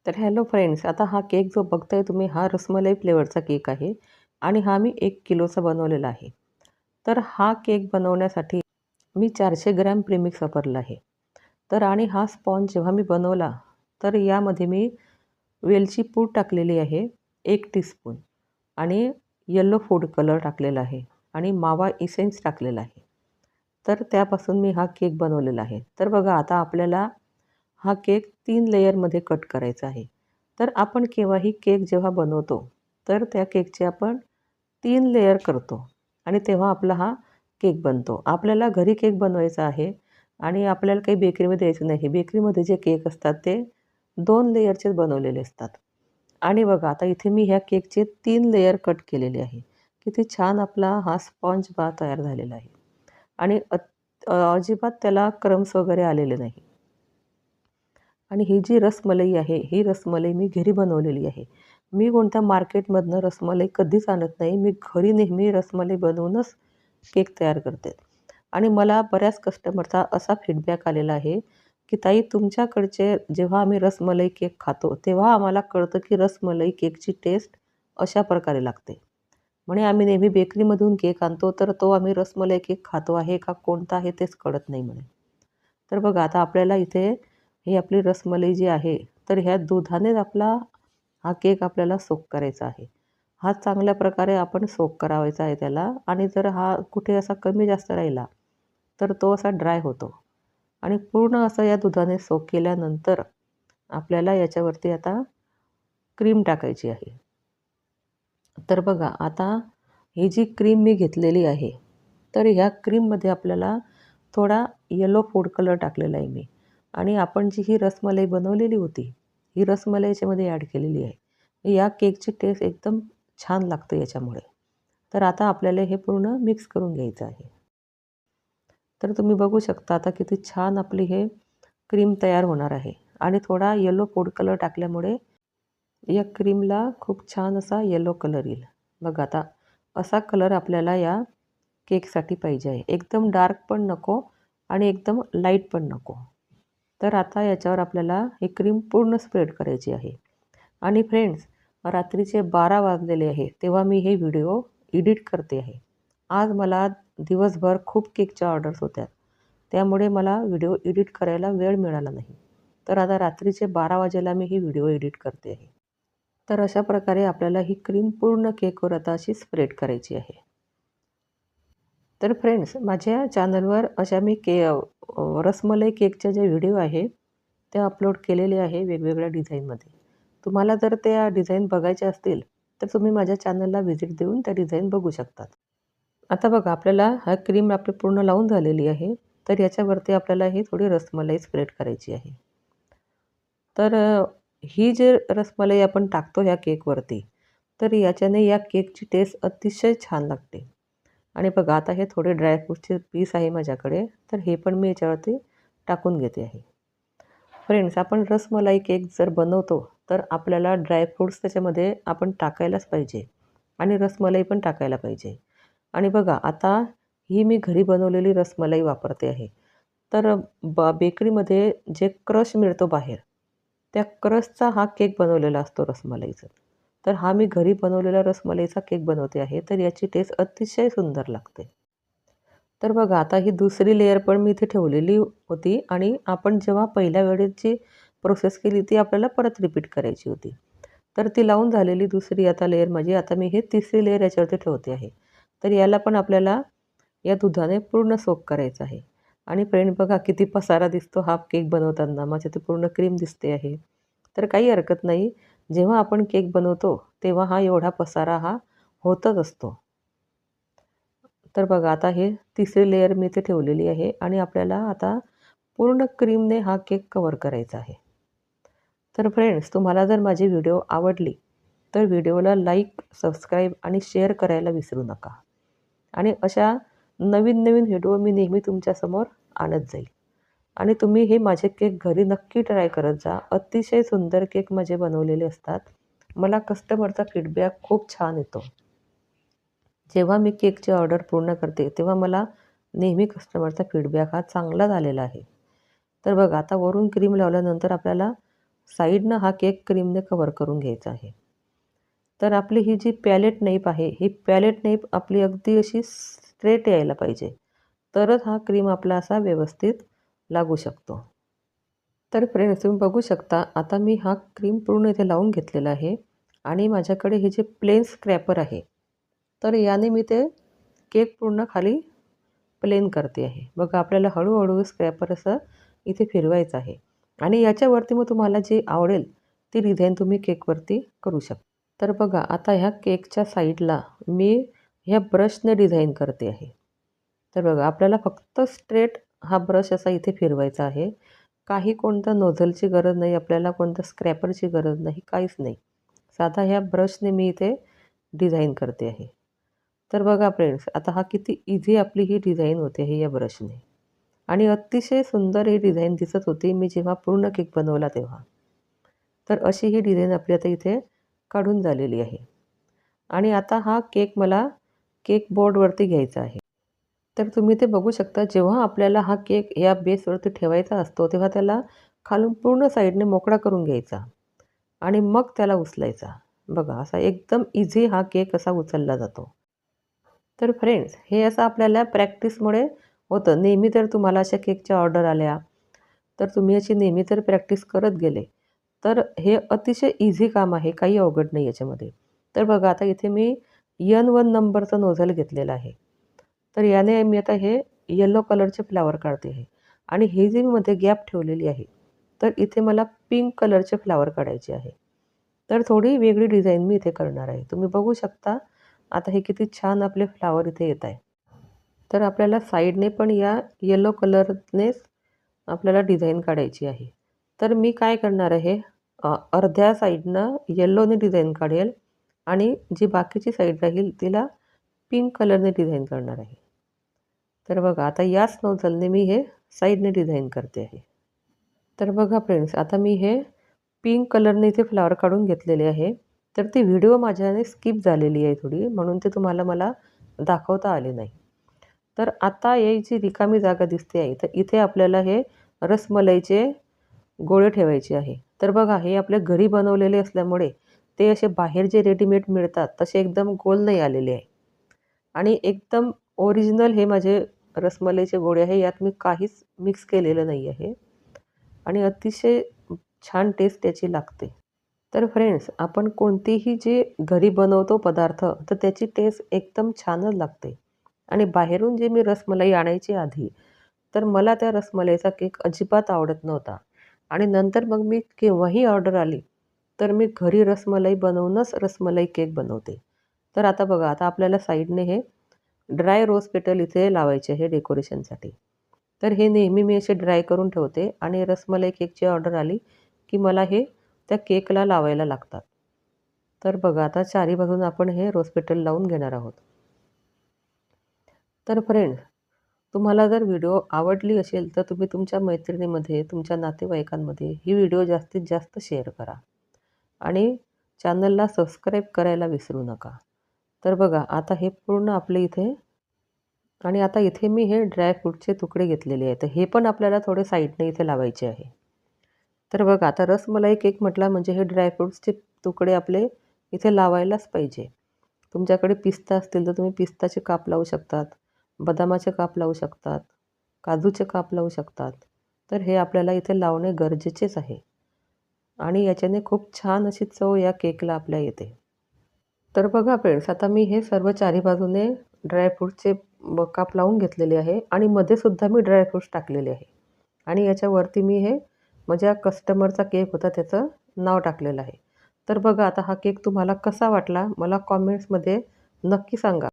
तर hello friends, आता हा केक जो बघताय तुम्ही हा रसमलाई फ्लेवरचा केक आहे आणि हा मी 1 किलोचा बनवलेला आहे. तर हा केक बनवण्यासाठी मी 400 ग्रॅम प्रीमिक्स वापरला आहे. तर आणि हा स्पॉन्ज जेव्हा मी बनवला तर यामध्ये मी वेलची पूड टाकलेली आहे 1 टीस्पून आणि येलो फूड कलर टाकलेला आहे आणि मावा इसेन्स टाकलेला आहे. तर त्यापासून मी हा केक बनवलेला आहे. तर बघा आता आपल्याला हा केक 3 लेयरमध्ये कट करायचा आहे. तर आपण केव्हाही केक जेव्हा बनवतो तर त्या केकचे आपण 3 लेयर करतो आणि तेव्हा आपला हा केक बनतो. आपल्याला घरी केक बनवायचा आहे आणि आपल्याला काही बेकरीमध्ये द्यायचं नाही. बेकरीमध्ये जे केक असतात ते 2 लेयरचेच बनवलेले असतात. आणि बघा आता इथे मी ह्या केकचे 3 लेयर कट केलेले आहे. किती छान आपला हा स्पॉन्ज बार तयार झालेला आहे आणि अजिबात त्याला क्रम्स वगैरे आलेले नाही. आणि ही जी रसमलाई आहे, ही रसमलाई मी घरी बनवलेली आहे. मी कोणत्या मार्केटमधनं रसमलाई कधीच आणत नाही. मी घरी नेहमी रसमलाई बनवूनच केक तयार करते. आणि मला बऱ्याच कस्टमरचा असा फीडबॅक आलेला आहे, की ताई तुमच्याकडचे जेव्हा आम्ही रसमलाई केक खातो, तेव्हा आम्हाला कळतं की रसमलाई केकची टेस्ट अशा प्रकारे लागते. म्हणे आम्ही नेहमी बेकरीमधून केक आणतो, तर तो आम्ही रसमलाई केक खातो आहे का कोणता आहे तेच कळत नाही म्हणे. तर बघा आता आपल्याला इथे ही आपली रसमलाई जी आहे, तर ह्या दुधानेच आपला हा केक आपल्याला सोक करायचा आहे. हा चांगल्या प्रकारे आपण सोक करावायचा आहे त्याला आणि जर हा कुठे असा कमी जास्त राहिला, तर तो असा ड्राय होतो आणि पूर्ण असं या दुधाने सोक केल्यानंतर आपल्याला याच्यावरती आता क्रीम टाकायची आहे. तर बघा आता ही जी क्रीम मी घेतलेली आहे, तर ह्या क्रीममध्ये आपल्याला थोडा येलो फूड कलर टाकलेला आहे मी आणि आपण जी ही रसमलाई बनवलेली होती, ही रसमलाई याच्यामध्ये ॲड केलेली आहे. या केकची टेस्ट एकदम छान लागते याच्यामुळे. तर आता आपल्याला हे पूर्ण मिक्स करून घ्यायचं आहे. तर तुम्ही बघू शकता आता किती छान आपली हे क्रीम तयार होणार आहे आणि थोडा येलो फूड कलर टाकल्यामुळे या क्रीमला खूप छान असा येलो कलर येईल. बघा आता असा कलर आपल्याला या केकसाठी पाहिजे आहे. एकदम डार्क पण नको आणि एकदम लाईट पण नको. तर आता याच्यावर आपल्याला ही क्रीम पूर्ण स्प्रेड करायची आहे. आणि फ्रेंड्स, रात्रीचे 12 वाजलेले आहे तेव्हा मी हे व्हिडिओ एडिट करते आहे. आज मला दिवसभर खूप केकच्या ऑर्डर्स होत्या. त्यामुळे मला व्हिडिओ एडिट करायला वेळ मिळाला नाही. तर आता रात्रीचे 12 वाजेला मी ही व्हिडिओ एडिट करते आहे. तर अशा प्रकारे आपल्याला ही क्रीम पूर्ण केकवर आता अशी स्प्रेड करायची आहे. तर फ्रेंड्स, माझ्या चॅनलवर अशा मी रसमलाई केकच्या ज्या व्हिडिओ आहे त्या अपलोड केलेले आहे वेगवेगळ्या डिझाईनमध्ये. तुम्हाला जर त्या डिझाईन बघायच्या असतील तर तुम्ही माझ्या चॅनलला व्हिजिट देऊन त्या डिझाईन बघू शकतात. आता बघा आपल्याला हा क्रीम आपली पूर्ण लावून झालेली आहे. तर याच्यावरती आपल्याला ही थोडी रसमलाई स्प्रेड करायची आहे. तर ही जे रसमलाई आपण टाकतो ह्या केकवरती, तर याच्याने या केकची टेस्ट अतिशय छान लागते. आणि बघा आता हे थोडे ड्रायफ्रूटचे पीस आहे माझ्याकडे, तर हे पण मी याच्यावरती टाकून घेते आहे. फ्रेंड्स, आपण रसमलाई केक जर बनवतो, तर आपल्याला ड्रायफ्रूट्स त्याच्यामध्ये आपण टाकायलाच पाहिजे आणि रसमलाई पण टाकायला पाहिजे. आणि बघा आता ही मी घरी बनवलेली रसमलाई वापरते आहे. तर बेकरीमध्ये जे क्रश मिळतो बाहेर, त्या क्रशचा हा केक बनवलेला असतो रसमलाईचा. तर हा मी घरी बनवलेला रसमलाईचा केक बनवते आहे, तर याची टेस्ट अतिशय सुंदर लागते. तर बघा आता ही दुसरी लेयर पण मी इथे ठेवलेली होती आणि आपण जेव्हा पहिल्या वेळेची प्रोसेस केली ती आपल्याला परत रिपीट करायची होती. तर ती लावून झालेली दुसरी आता लेयर माझी, आता मी हे तिसरी लेयर याच्यावरती ठेवते आहे. तर याला पण आपल्याला या दुधाने पूर्ण सोक करायचं आहे. आणि फ्रेंड बघा किती पसारा दिसतो हा केक बनवताना. माझ्या ते पूर्ण क्रीम दिसते आहे. तर काही हरकत नाही. जेव्हा आपण केक बनवतो तेव्हा हा एवढा पसारा हा होतच असतो. तर बघा आता हे तिसरी लेयर मी इथे ठेवलेली आहे आणि आपल्याला आता पूर्ण क्रीमने हा केक कव्हर करायचा आहे. तर फ्रेंड्स, तुम्हाला जर माझी व्हिडिओ आवडली तर व्हिडिओला लाईक, सबस्क्राईब आणि शेअर करायला विसरू नका. आणि अशा नवीन व्हिडिओ मी नेहमी तुमच्यासमोर आणत जाईल. आणि तुम्ही हे माझे केक घरी नक्की ट्राय करत जा. अतिशय सुंदर केक माझे बनवलेले असतात. मला कस्टमरचा फीडबॅक खूप छान येतो. जेव्हा मी केकची ऑर्डर पूर्ण करते तेव्हा मला नेहमी कस्टमरचा फीडबॅक हा चांगलाच आलेला आहे. तर बघा आता वरून क्रीम लावल्यानंतर आपल्याला साईडनं हा केक क्रीमने कव्हर करून घ्यायचा आहे. तर आपली ही जी पॅलेट नाईफ आहे, ही पॅलेट नाईफ आपली अगदी अशी स्ट्रेट यायला पाहिजे. तरच हा क्रीम आपला असा व्यवस्थित लागू शकतो. तर फ्रेंड्स तुम्ही बघू शकता, आता मी हा क्रीम पूर्ण इथे लावून घेतलेला आहे आणि माझ्याकडे हे जे प्लेन स्क्रॅपर आहे, तर याने मी ते केक पूर्ण खाली प्लेन करते आहे. बघा आपल्याला हळूहळू स्क्रॅपर असं इथे फिरवायचं आहे आणि याच्यावरती मग तुम्हाला जे आवडेल ती डिझाईन तुम्ही केकवरती करू शकता. तर बघा आता ह्या केकच्या साईडला मी ह्या ब्रशने डिझाईन करते आहे. तर बघा आपल्याला फक्त स्ट्रेट हा ब्रश असा इथे फिरवायचा आहे. काही कोणतं नोझलची गरज नाही, आपल्याला कोणतं स्क्रॅपरची गरज नाही, काहीच नाही. साधा ह्या ब्रशने मी इथे डिझाईन करते आहे. तर बघा फ्रेंड्स, आता हा किती इझी आपली ही डिझाईन होते आहे या ब्रशने आणि अतिशय सुंदर ही डिझाईन दिसत होती मी जेव्हा पूर्ण केक बनवला तेव्हा. तर अशी ही डिझाईन आपली आता इथे काढून झालेली आहे आणि आता हा केक मला केक बोर्डवरती घ्यायचा आहे. तर तुम्ही ते बघू शकता, जेव्हा आपल्याला हा केक या बेसवरती ठेवायचा असतो तेव्हा त्याला खालून पूर्ण साईडने मोकळा करून घ्यायचा आणि मग त्याला उचलायचा. बघा असा एकदम इझी हा केक असा उचलला जातो. तर फ्रेंड्स हे असं आपल्याला प्रॅक्टिसमुळे होतं. नेहमी जर तुम्हाला अशा केकच्या ऑर्डर आल्या तर तुम्ही अशी नेहमी जर प्रॅक्टिस करत गेले तर हे अतिशय इझी काम आहे, काही अवघड नाही याच्यामध्ये. तर बघा आता इथे मी N1 नंबरचा नोझल घेतलेला आहे. तर याने मी आता हे येलो कलरचे फ्लॉवर काढते आहे आणि ही जी मध्ये गॅप ठेवलेली आहे तर इथे मला पिंक कलरचे फ्लॉवर काढायचे आहे. तर थोडी वेगळी डिझाईन मी इथे करणार आहे. तुम्ही बघू शकता आता हे किती छान आपले फ्लॉवर इथे येत आहे. तर आपल्याला साईडने पण या येलो कलरनेच आपल्याला डिझाईन काढायची आहे. तर मी काय करणार आहे, अर्ध्या साईडनं येल्लोने डिझाईन काढेल आणि जी बाकीची साईड राहील तिला पिंक कलरने डिझाईन करणार आहे. तर बघा आता याच नोझलने मी हे साईडने डिझाईन करते आहे. तर बघा फ्रेंड्स, आता मी हे पिंक कलरने इथे फ्लॉवर काढून घेतलेले आहे. तर ती व्हिडिओ माझ्याने स्किप झालेली आहे थोडी, म्हणून ते तुम्हाला मला दाखवता आले नाही. तर आता ही जी रिकामी जागा दिसते आहे, तर इथे आपल्याला हे रसमलाईचे गोळे ठेवायचे आहे. तर बघा हे आपल्या घरी बनवलेले असल्यामुळे ते असे बाहेर जे रेडीमेड मिळतात तसे एकदम गोल नाही आलेले आहे आणि एकदम ओरिजिनल हे माझे रसमलाईचे गोळे आहे. यात मी काहीच मिक्स केलेलं नाही आहे आणि अतिशय छान टेस्ट त्याची लागते. तर फ्रेंड्स आपण कोणतीही जे घरी बनवतो पदार्थ तर त्याची टेस्ट एकदम छानच लागते आणि बाहेरून जे मी रसमलाई आणायची आधी तर मला त्या रसमलाईचा केक अजिबात आवडत नव्हता आणि नंतर मग मी केव्हाही ऑर्डर आली तर मी घरी रसमलाई बनवूनच रसमलाई केक बनवते. तर आता बघा आता आपल्याला साईडने हे ड्राय रोज पेटल इथे लावायचे आहे डेकोरेशनसाठी. तर हे नेहमी मी असे ड्राय करून ठेवते आणि रसमलाई केकची ऑर्डर आली की मला हे त्या केकला लावायला लागतात. तर बघा आता चारी बाजून आपण हे रोज पेटल लावून घेणार आहोत. तर फ्रेंड्स तुम्हाला जर व्हिडिओ आवडली असेल तर तुम्ही तुमच्या मैत्रिणीमध्ये, तुमच्या नातेवाईकांमध्ये ही व्हिडिओ जास्तीत जास्त शेअर करा आणि चॅनलला सबस्क्राईब करायला विसरू नका. तर बघा आता हे पूर्ण आपले इथे आणि आता इथे मी हे ड्रायफ्रूटचे तुकडे घेतलेले आहेत. तर हे पण आपल्याला थोडे साईडने इथे लावायचे आहे. तर बघा आता रसमलाई केक म्हटला म्हणजे हे ड्रायफ्रूट्सचे तुकडे आपले इथे लावायलाच पाहिजे. तुमच्याकडे पिस्ता असतील तर तुम्ही पिस्ताचे काप लावू शकतात, बदामाचे काप लावू शकतात, काजूचे काप लावू शकतात. तर हे आपल्याला इथे लावणे गरजेचेच आहे आणि याच्याने खूप छान अशी चव या केकला आपल्या येते. तर बघा फ्रेंड्स आता मी हे सर्व चारी बाजूने ड्रायफ्रूटचे काप लावून घेतलेले आहे आणि मध्येसुद्धा मी ड्रायफ्रूट्स टाकलेले आहे आणि याच्यावरती मी हे माझ्या कस्टमरचा केक होता त्याचं नाव टाकलेलं आहे. तर बघा आता हा केक तुम्हाला कसा वाटला मला कॉमेंट्समध्ये नक्की सांगा.